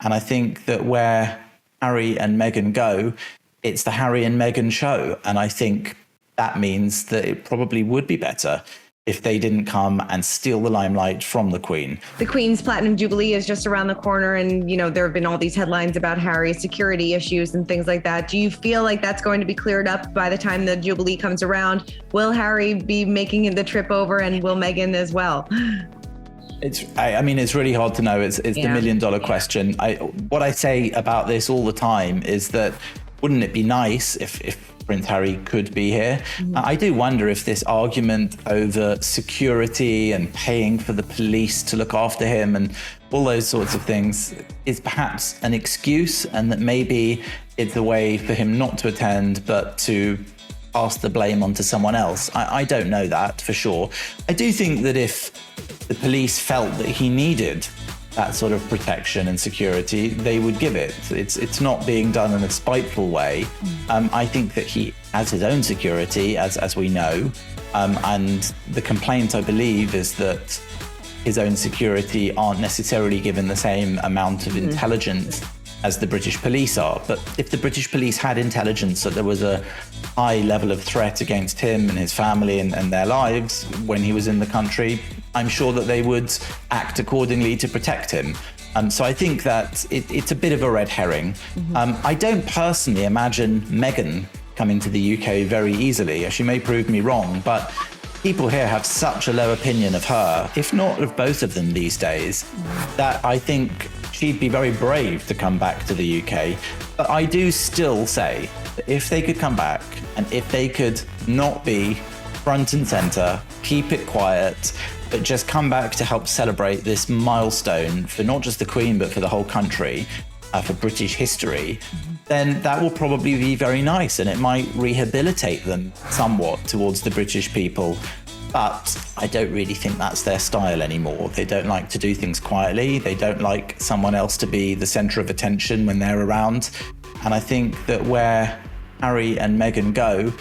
And I think that where Harry and Meghan go, it's the Harry and Meghan show. And I think that means that it probably would be better if they didn't come and steal the limelight from the Queen. The Queen's Platinum Jubilee is just around the corner. And, there have been all these headlines about Harry's security issues and things like that. Do you feel like that's going to be cleared up by the time the Jubilee comes around? Will Harry be making the trip over, and will Meghan as well? It's really hard to know. It's the $1 million question. What I say about this all the time is that wouldn't it be nice if Prince Harry could be here? I do wonder if this argument over security and paying for the police to look after him and all those sorts of things is perhaps an excuse, and that maybe it's a way for him not to attend, but to pass the blame onto someone else. I don't know that for sure. I do think that if the police felt that he needed that sort of protection and security, they would give it. It's not being done in a spiteful way. I think that he has his own security, as we know, and the complaint, I believe, is that his own security aren't necessarily given the same amount of intelligence as the British police are. But if the British police had intelligence that there was a high level of threat against him and his family and their lives when he was in the country, I'm sure that they would act accordingly to protect him. So I think that it's a bit of a red herring. I don't personally imagine Meghan coming to the UK very easily. She may prove me wrong, but people here have such a low opinion of her, if not of both of them these days, that I think she'd be very brave to come back to the UK. But I do still say that if they could come back, and if they could not be front and center, keep it quiet, but just come back to help celebrate this milestone for not just the Queen, but for the whole country, for British history, then that will probably be very nice, and it might rehabilitate them somewhat towards the British people. But I don't really think that's their style anymore. They don't like to do things quietly. They don't like someone else to be the center of attention when they're around. And I think that where Harry and Meghan go,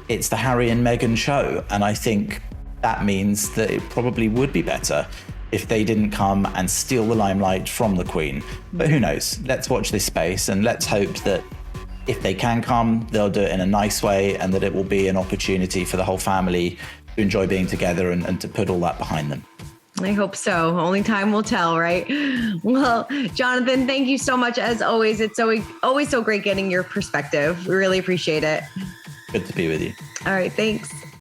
it's the Harry and Meghan show. And I think that means that it probably would be better if they didn't come and steal the limelight from the Queen. But who knows? Let's watch this space, and let's hope that if they can come, they'll do it in a nice way, and that it will be an opportunity for the whole family to enjoy being together and to put all that behind them. I hope so. Only time will tell, right? Well, Jonathan, thank you so much. As always, it's always so great getting your perspective. We really appreciate it. Good to be with you. All right, thanks.